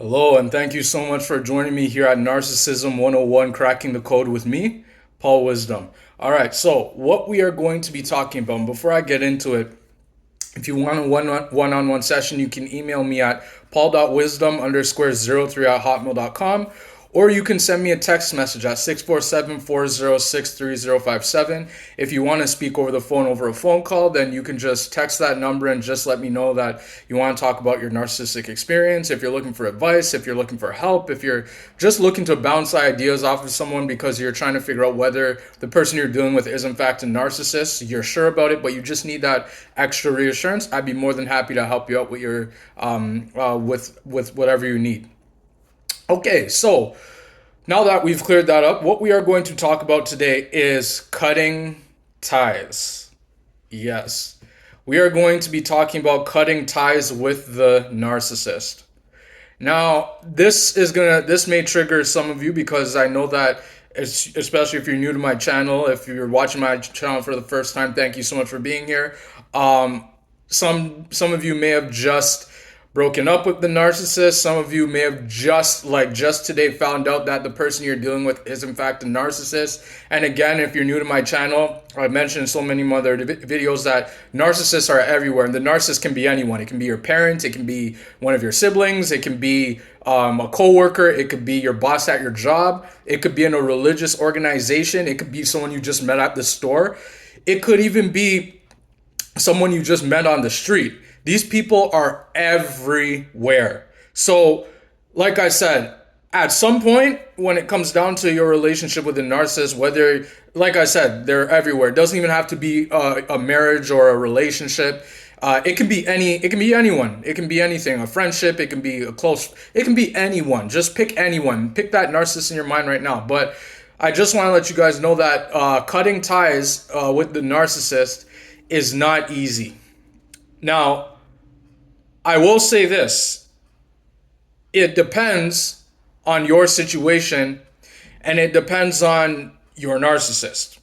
Hello, and thank you so much for joining me here at Narcissism 101 Cracking the Code with me, Paul Wisdom. All right, so what we are going to be talking about, and before I get into it, if you want a one-on-one session, you can email me at paul.wisdom_03 at hotmail.com, or you can send me a text message at 647-406-3057. If you want to speak over the phone over a phone call, then you can just text that number and just let me know that you want to talk about your narcissistic experience. If you're looking for advice, if you're looking for help, if you're just looking to bounce ideas off of someone because you're trying to figure out whether the person you're dealing with is in fact a narcissist, you're sure about it, but you just need that extra reassurance, I'd be more than happy to help you out with your with whatever you need. Okay, so now that we've cleared that up, what we are going to talk about today is cutting ties. Yes, we are going to be talking about cutting ties with the narcissist. Now, this may trigger some of you because I know that, especially if you're new to my channel, if you're watching my channel for the first time, thank you so much for being here. Some of you may have just broken up with the narcissist. Some of you may have just today found out that the person you're dealing with is in fact a narcissist. And again, if you're new to my channel, I've mentioned in so many other videos that narcissists are everywhere, and the narcissist can be anyone. It can be your parent, it can be one of your siblings, it can be a coworker, it could be your boss at your job, it could be in a religious organization, it could be someone you just met at the store, it could even be someone you just met on the street. These people are everywhere. So, like I said, at some point, when it comes down to your relationship with a narcissist, whether, like I said, they're everywhere. It doesn't even have to be a marriage or a relationship. It can be anyone. It can be anything. A friendship. It can be a close. It can be anyone. Just pick anyone. Pick that narcissist in your mind right now. But I just want to let you guys know that cutting ties with the narcissist is not easy. Now, I will say this. It depends on your situation, and it depends on your narcissist.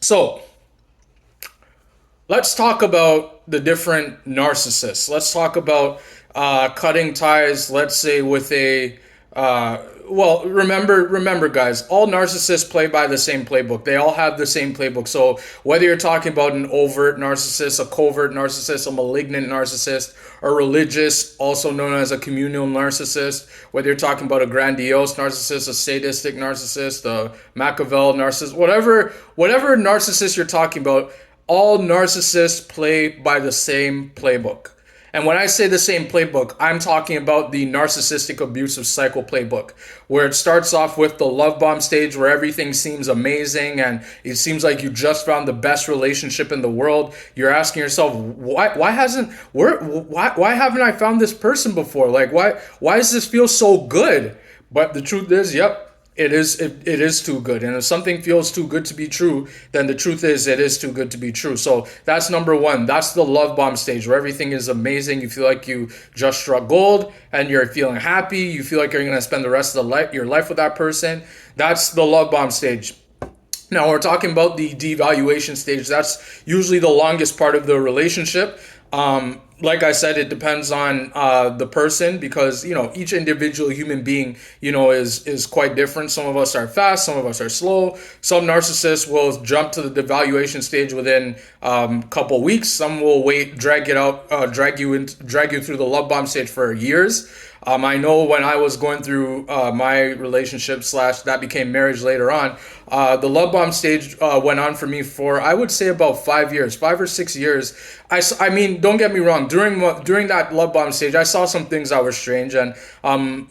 So, let's talk about the different narcissists. Let's talk about cutting ties, let's say, with a remember guys, all narcissists play by the same playbook. They all have the same playbook. So whether you're talking about an overt narcissist, a covert narcissist, a malignant narcissist, a religious, also known as a communal narcissist, whether you're talking about a grandiose narcissist, a sadistic narcissist, a Machiavel narcissist, whatever narcissist you're talking about, all narcissists play by the same playbook. And when I say the same playbook, I'm talking about the narcissistic abusive cycle playbook, where it starts off with the love bomb stage where everything seems amazing and it seems like you just found the best relationship in the world. You're asking yourself, why haven't I found this person before? Like, why does this feel so good? But the truth is, yep, it is too good. And if something feels too good to be true, then the truth is it is too good to be true. So that's number one. That's the love bomb stage where everything is amazing. You feel like you just struck gold and you're feeling happy. You feel like you're going to spend the rest of your life with that person. That's the love bomb stage. Now we're talking about the devaluation stage. That's usually the longest part of the relationship. Like I said, it depends on the person because, each individual human being, is quite different. Some of us are fast, some of us are slow. Some narcissists will jump to the devaluation stage within a couple weeks. Some will wait, drag you through the love bomb stage for years. I know when I was going through my relationship / that became marriage later on, the love bomb stage went on for me for, I would say, about 5 years, 5 or 6 years. I mean, don't get me wrong. During that love bomb stage, I saw some things that were strange, and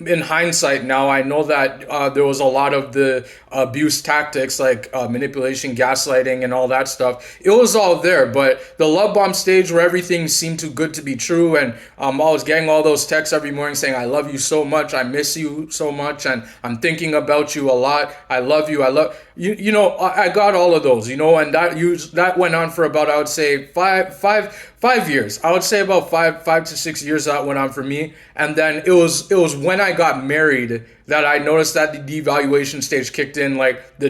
in hindsight now, I know that there was a lot of the abuse tactics like manipulation, gaslighting, and all that stuff. It was all there, but the love bomb stage where everything seemed too good to be true, and I was getting all those texts every morning saying, "I love you so much, I miss you so much, and I'm thinking about you a lot. I love you, I love you." I got all of those, and that went on for about, I would say, 5 years. I would say about 5 to 6 years that went on for me. And then it was when I got married that I noticed that the devaluation stage kicked in, like the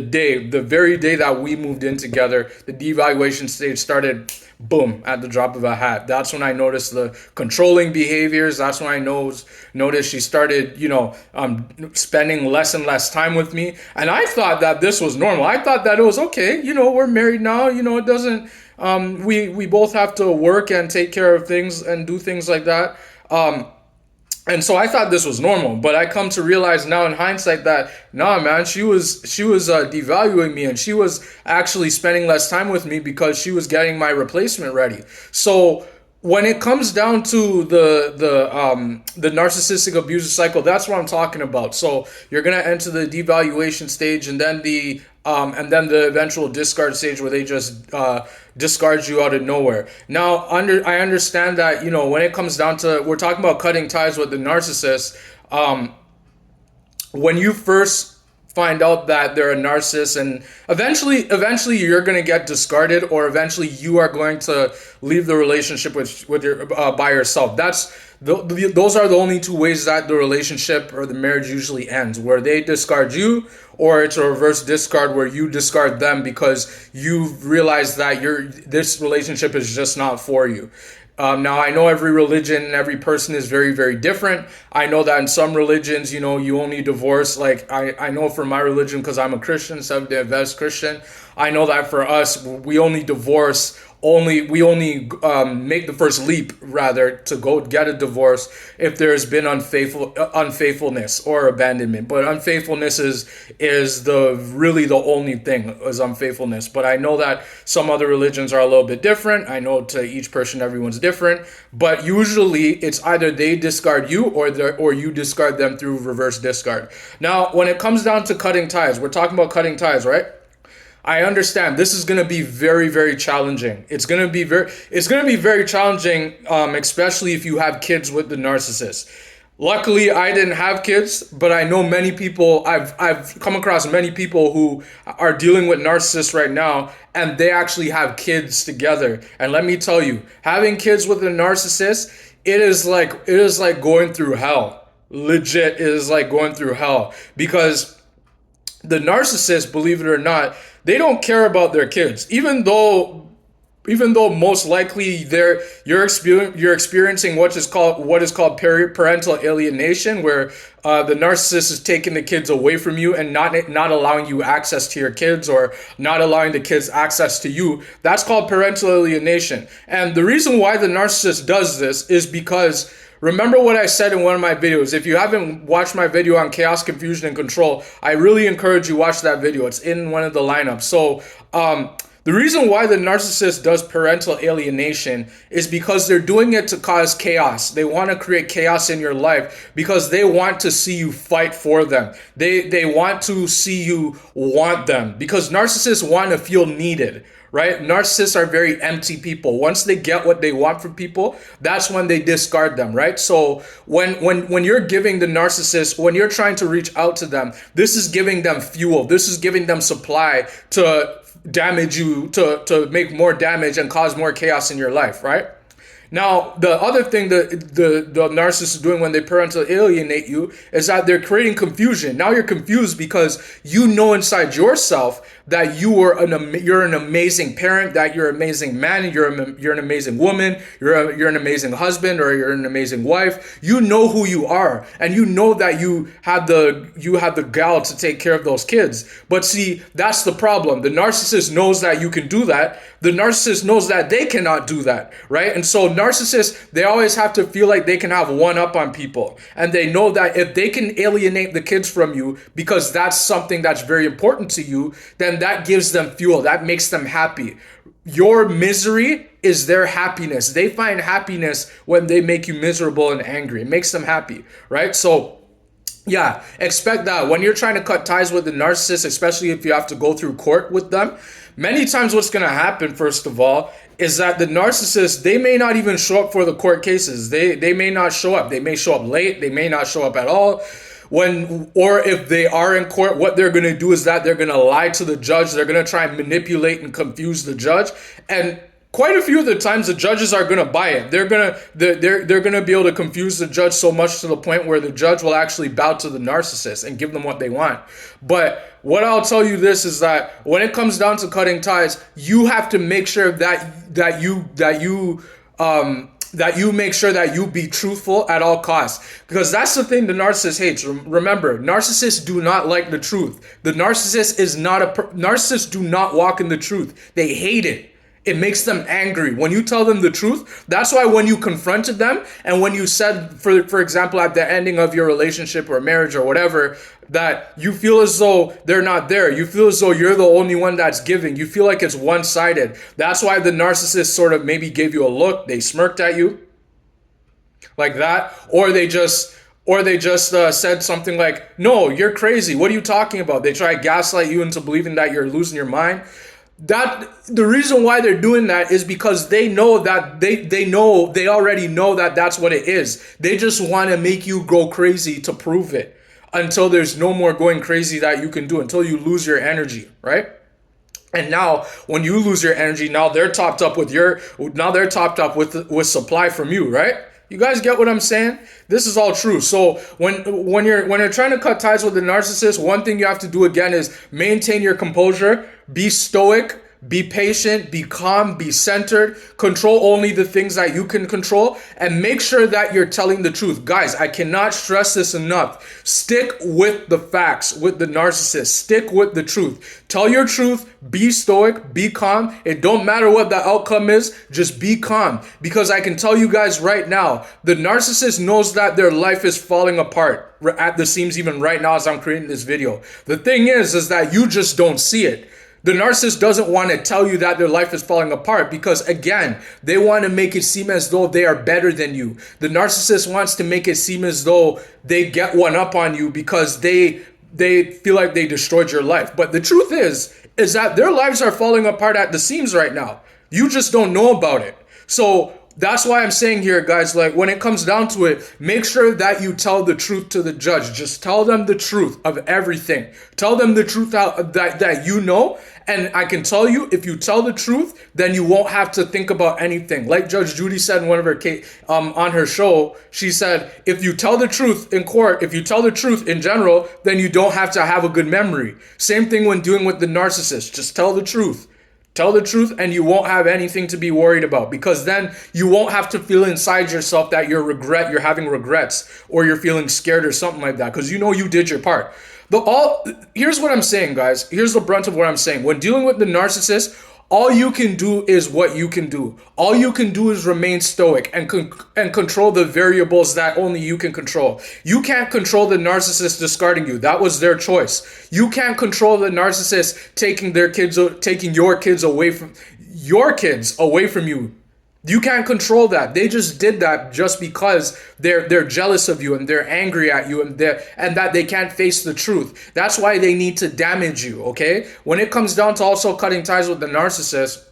very day that we moved in together, the devaluation stage started, boom, at the drop of a hat. That's when I noticed the controlling behaviors. That's when I noticed she started, spending less and less time with me. And I thought that this was normal. I thought that it was okay. We're married now. It doesn't, we both have to work and take care of things and do things like that. And so I thought this was normal, but I come to realize now in hindsight that nah, man, she was devaluing me, and she was actually spending less time with me because she was getting my replacement ready. So when it comes down to the narcissistic abuser cycle, that's what I'm talking about. So you're gonna enter the devaluation stage, and then the eventual discard stage where they just discard you out of nowhere. Now, I understand that when it comes down to, we're talking about cutting ties with the narcissist. When you first find out that they're a narcissist, and eventually you're going to get discarded, or eventually you are going to leave the relationship with your by yourself. Those are the only two ways that the relationship or the marriage usually ends, where they discard you, or it's a reverse discard where you discard them because you realize that this relationship is just not for you. Now, I know every religion and every person is very, very different. I know that in some religions, you only divorce. Like I know for my religion, because I'm a Christian, Seventh-day Adventist Christian, I know that for us, we only divorce. We only make the first leap, rather, to go get a divorce if there's been unfaithfulness or abandonment. But unfaithfulness is really the only thing, is unfaithfulness. But I know that some other religions are a little bit different. I know to each person, everyone's different. But usually it's either they discard you or you discard them through reverse discard. Now, when it comes down to cutting ties, we're talking about cutting ties, right? I understand this is going to be very, very challenging. It's going to be very challenging, especially if you have kids with the narcissist. Luckily, I didn't have kids, but I know many people. I've come across many people who are dealing with narcissists right now, and they actually have kids together. And let me tell you, having kids with a narcissist, it is like going through hell. Legit, it is like going through hell, because the narcissist, believe it or not, they don't care about their kids, even though most likely you're experiencing what is called parental alienation, where the narcissist is taking the kids away from you and not allowing you access to your kids, or not allowing the kids access to you. That's called parental alienation. And the reason why the narcissist does this is because, remember what I said in one of my videos. If you haven't watched my video on chaos, confusion, and control, I really encourage you watch that video. It's in one of the lineups. So the reason why the narcissist does parental alienation is because they're doing it to cause chaos. They want to create chaos in your life because they want to see you fight for them. They want to see you want them, because narcissists want to feel needed. Right? Narcissists are very empty people. Once they get what they want from people, that's when they discard them, right? So when you're giving the narcissist, when you're trying to reach out to them, this is giving them fuel. This is giving them supply to damage you, to make more damage and cause more chaos in your life, right? Now, the other thing that the narcissist is doing when they parental alienate you is that they're creating confusion. Now you're confused because you know inside yourself that you're an amazing parent, that you're an amazing man, you're an amazing woman, you're an amazing husband, or you're an amazing wife. You know who you are, and you know that you have the gall to take care of those kids. But see, that's the problem. The narcissist knows that you can do that. The narcissist knows that they cannot do that, right? And so narcissists, they always have to feel like they can have one up on people. And they know that if they can alienate the kids from you because that's something that's very important to you, then that gives them fuel. That makes them happy. Your misery is their happiness. They find happiness when they make you miserable and angry. It makes them happy, right? So yeah, expect that. When you're trying to cut ties with the narcissist, especially if you have to go through court with them, many times what's going to happen, first of all, is that the narcissist, they may not even show up for the court cases. They may not show up. They may show up late. They may not show up at all. Or if they are in court, what they're going to do is that they're going to lie to the judge. They're going to try and manipulate and confuse the judge. And quite a few of the times the judges are gonna buy it. They're gonna be able to confuse the judge so much to the point where the judge will actually bow to the narcissist and give them what they want. But what I'll tell you this is that when it comes down to cutting ties, you have to make sure that you make sure that you be truthful at all costs, because that's the thing the narcissist hates. Remember, narcissists do not like the truth. The narcissist is not narcissists do not walk in the truth. They hate it. It makes them angry when you tell them the truth. That's why when you confronted them and when you said, for example, at the ending of your relationship or marriage or whatever, that you feel as though they're not there. You feel as though you're the only one that's giving. You feel like it's one-sided. That's why the narcissist sort of maybe gave you a look. They smirked at you like that, or they just said something like, "No, you're crazy. What are you talking about?" They try to gaslight you into believing that you're losing your mind. That the reason why they're doing that is because they know that they already know that that's what it is. They just want to make you go crazy to prove it, until there's no more going crazy that you can do, until you lose your energy, right? And now when you lose your energy, now they're topped up with supply from you, right? You guys get what I'm saying? This is all true. So when you're trying to cut ties with the narcissist, one thing you have to do again is maintain your composure, be stoic, be patient, be calm, be centered, control only the things that you can control, and make sure that you're telling the truth. Guys, I cannot stress this enough. Stick with the facts with the narcissist. Stick with the truth. Tell your truth, be stoic, be calm. It don't matter what the outcome is, just be calm. Because I can tell you guys right now, the narcissist knows that their life is falling apart at the seams even right now as I'm creating this video. The thing is that you just don't see it. The narcissist doesn't want to tell you that their life is falling apart because, again, they want to make it seem as though they are better than you. The narcissist wants to make it seem as though they get one up on you because they feel like they destroyed your life. But the truth is that their lives are falling apart at the seams right now. You just don't know about it. So that's why I'm saying here, guys, like when it comes down to it, make sure that you tell the truth to the judge. Just tell them the truth of everything. Tell them the truth that you know. And I can tell you, if you tell the truth, then you won't have to think about anything. Like Judge Judy said in one of her on her show, she said, if you tell the truth in court, if you tell the truth in general, then you don't have to have a good memory. Same thing when dealing with the narcissist. Just tell the truth. Tell the truth and you won't have anything to be worried about, because then you won't have to feel inside yourself that you're having regrets or you're feeling scared or something like that, because you know you did your part. Here's what I'm saying, guys. Here's the brunt of what I'm saying. When dealing with the narcissist, all you can do is what you can do. All you can do is remain stoic and control the variables that only you can control. You can't control the narcissist discarding you. That was their choice. You can't control the narcissist taking your kids away from you. You can't control that. They just did that just because they're jealous of you and they're angry at you and that they can't face the truth. That's why they need to damage you, okay? When it comes down to also cutting ties with the narcissist,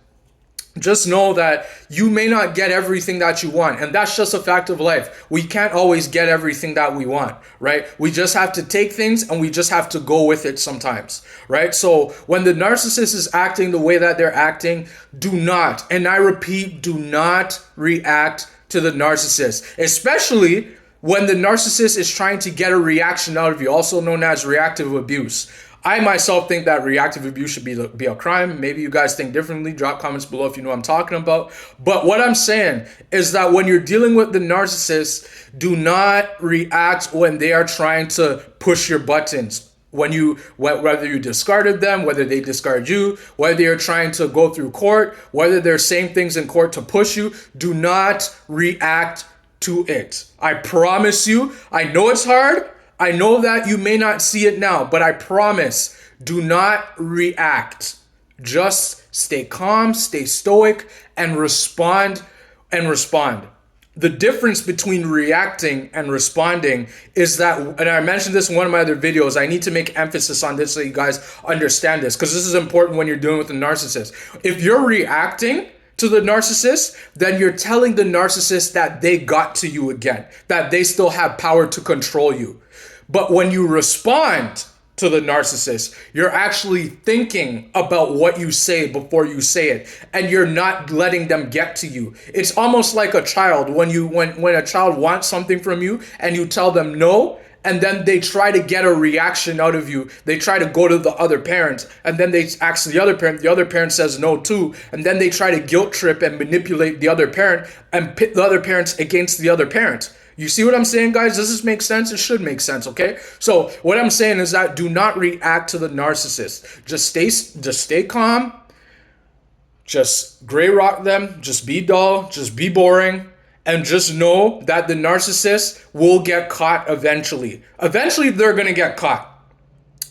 just know that you may not get everything that you want, and that's just a fact of life. We can't always get everything that we want, right? We just have to take things and we just have to go with it sometimes, right? So when the narcissist is acting the way that they're acting, do not, and I repeat, do not react to the narcissist, especially when the narcissist is trying to get a reaction out of you, also known as reactive abuse. I myself think that reactive abuse should be a crime. Maybe you guys think differently. Drop comments below if you know what I'm talking about. But what I'm saying is that when you're dealing with the narcissist, do not react when they are trying to push your buttons. Whether you discarded them, whether they discard you, whether you're trying to go through court, whether they're saying things in court to push you, do not react to it. I promise you, I know it's hard. I know that you may not see it now, but I promise, do not react. Just stay calm, stay stoic, and respond. The difference between reacting and responding is that, and I mentioned this in one of my other videos, I need to make emphasis on this so you guys understand this, because this is important when you're dealing with a narcissist. If you're reacting to the narcissist, then you're telling the narcissist that they got to you again, that they still have power to control you. But when you respond to the narcissist. You're actually thinking about what you say before you say it, and you're not letting them get to you. It's almost like a child when a child wants something from you and you tell them no, and then they try to get a reaction out of you. They try to go to the other parent, and then they ask the other parent says no too, and then they try to guilt trip and manipulate the other parent and pit the other parents against the other parent. You see what I'm saying, guys? Does this make sense? It should make sense, okay? So what I'm saying is that do not react to the narcissist. Just stay calm. Just gray rock them. Just be dull. Just be boring. And just know that the narcissist will get caught eventually. Eventually, they're going to get caught.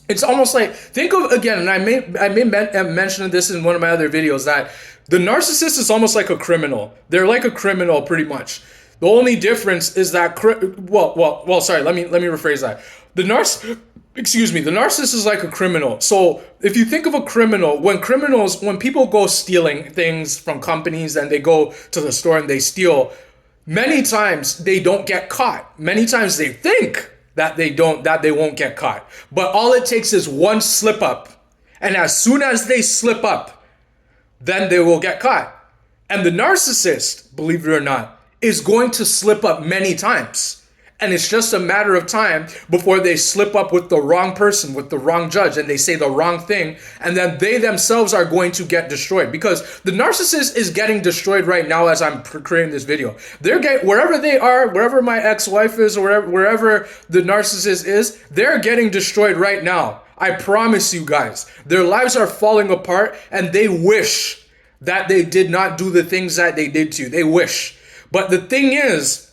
It's almost like, think of, again, and I may mention this in one of my other videos, that the narcissist is almost like a criminal. They're like a criminal, pretty much. The only difference is that, sorry, let me rephrase that. The narcissist is like a criminal. So if you think of a criminal, when people go stealing things from companies and they go to the store and they steal, many times they don't get caught. Many times they think that they won't get caught. But all it takes is one slip up. And as soon as they slip up, then they will get caught. And the narcissist, believe it or not, is going to slip up many times. And it's just a matter of time before they slip up with the wrong person, with the wrong judge, and they say the wrong thing. And then they themselves are going to get destroyed, because the narcissist is getting destroyed right now as I'm creating this video. Wherever they are, wherever my ex-wife is, or wherever the narcissist is, they're getting destroyed right now. I promise you guys, their lives are falling apart, and they wish that they did not do the things that they did to you. They wish. But the thing is,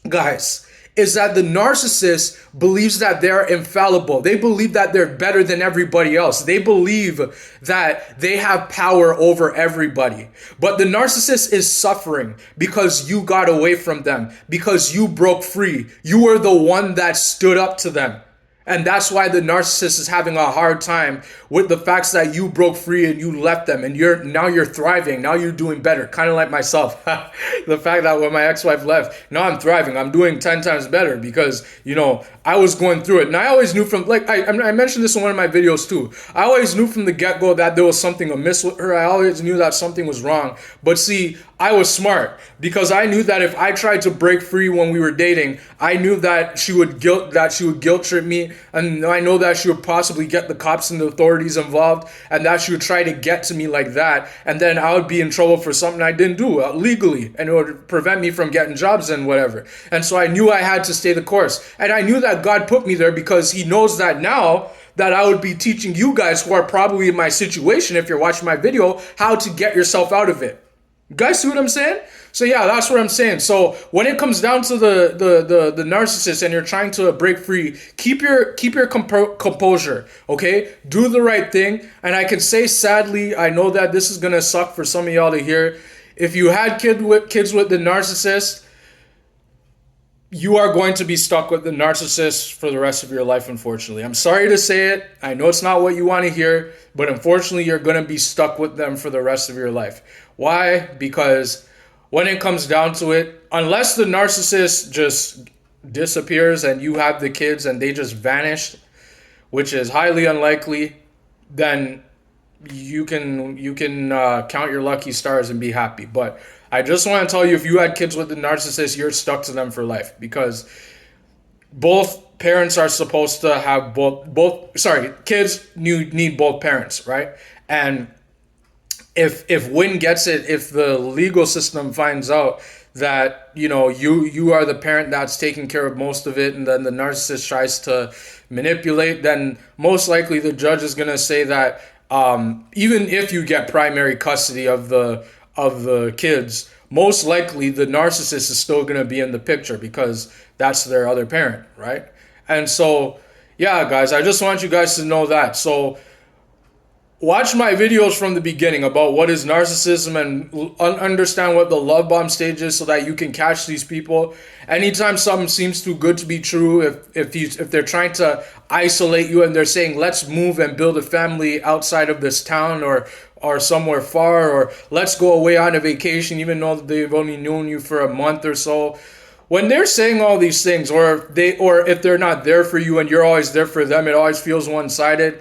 guys, is that the narcissist believes that they're infallible. They believe that they're better than everybody else. They believe that they have power over everybody. But the narcissist is suffering because you got away from them, because you broke free. You were the one that stood up to them. And that's why the narcissist is having a hard time with the facts that you broke free and you left them, and now you're thriving. Now you're doing better. Kind of like myself. The fact that when my ex-wife left, now I'm thriving. I'm doing 10 times better because, I was going through it. And I always knew from, I mentioned this in one of my videos too. I always knew from the get-go that there was something amiss with her. I always knew that something was wrong. But see, I was smart because I knew that if I tried to break free when we were dating, I knew that she would guilt trip me, and I know that she would possibly get the cops and the authorities involved, and that she would try to get to me like that, and then I would be in trouble for something I didn't do legally, and it would prevent me from getting jobs and whatever. And so I knew I had to stay the course, and I knew that God put me there because He knows that now that I would be teaching you guys who are probably in my situation, if you're watching my video, how to get yourself out of it. You guys see what I'm saying? So yeah, that's what I'm saying. So when it comes down to the narcissist and you're trying to break free, keep your composure, okay? Do the right thing. And I can say, sadly, I know that this is gonna suck for some of y'all to hear. If you had kids with the narcissist, you are going to be stuck with the narcissist for the rest of your life, unfortunately. I'm sorry to say it. I know it's not what you want to hear, but unfortunately, you're going to be stuck with them for the rest of your life. Why? Because when it comes down to it, unless the narcissist just disappears and you have the kids and they just vanish, which is highly unlikely, then you can count your lucky stars and be happy. But I just want to tell you, if you had kids with the narcissist, you're stuck to them for life, because both parents are supposed to have kids need both parents, right? And if Win gets it, if the legal system finds out that, you are the parent that's taking care of most of it, and then the narcissist tries to manipulate, then most likely the judge is going to say that even if you get primary custody of the kids, most likely the narcissist is still going to be in the picture because that's their other parent, right? And so, yeah, guys, I just want you guys to know that. So watch my videos from the beginning about what is narcissism and understand what the love bomb stage is so that you can catch these people. Anytime something seems too good to be true, if they're trying to isolate you and they're saying, let's move and build a family outside of this town or somewhere far, or let's go away on a vacation even though they've only known you for a month or so. when they're saying all these things, or if they're not there for you and you're always there for them, it always feels one-sided.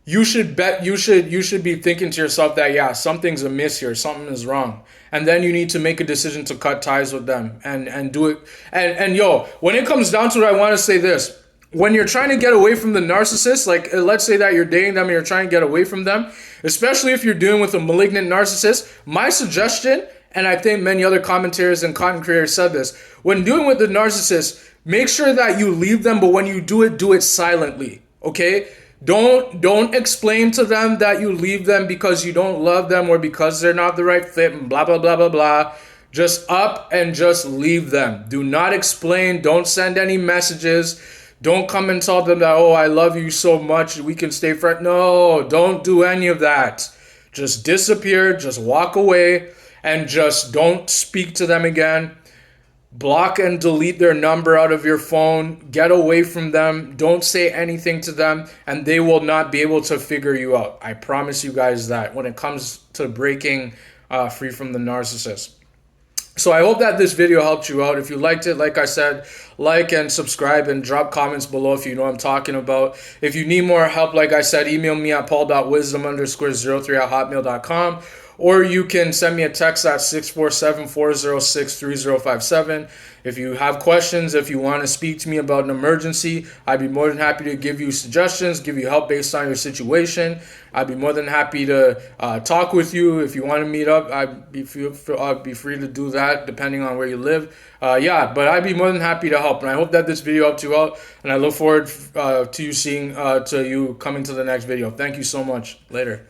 You should be thinking to yourself that, yeah, something's amiss here, something is wrong, and then you need to make a decision to cut ties with them and do it. And yo, when it comes down to it, I want to say this: when you're trying to get away from the narcissist, like let's say that you're dating them and you're trying to get away from them, especially if you're dealing with a malignant narcissist, my suggestion, and I think many other commentators and content creators said this, when dealing with the narcissist, make sure that you leave them, but when you do it silently. Okay? Don't explain to them that you leave them because you don't love them or because they're not the right fit and blah blah blah blah blah. Just up and just leave them. Do not explain. Don't send any messages. Don't come and tell them that, oh, I love you so much, we can stay friends. No, don't do any of that. Just disappear, just walk away, and just don't speak to them again. Block and delete their number out of your phone. Get away from them. Don't say anything to them, and they will not be able to figure you out. I promise you guys that when it comes to breaking free from the narcissist. So I hope that this video helped you out. If you liked it, like I said, like and subscribe and drop comments below if you know what I'm talking about. If you need more help, like I said, email me at paul.wisdom_03@hotmail.com. Or you can send me a text at 647-406-3057. If you have questions, if you want to speak to me about an emergency, I'd be more than happy to give you suggestions, give you help based on your situation. I'd be more than happy to talk with you. If you want to meet up, I'd be free to do that depending on where you live. Yeah, but I'd be more than happy to help. And I hope that this video helped you out. And I look forward to you coming to the next video. Thank you so much. Later.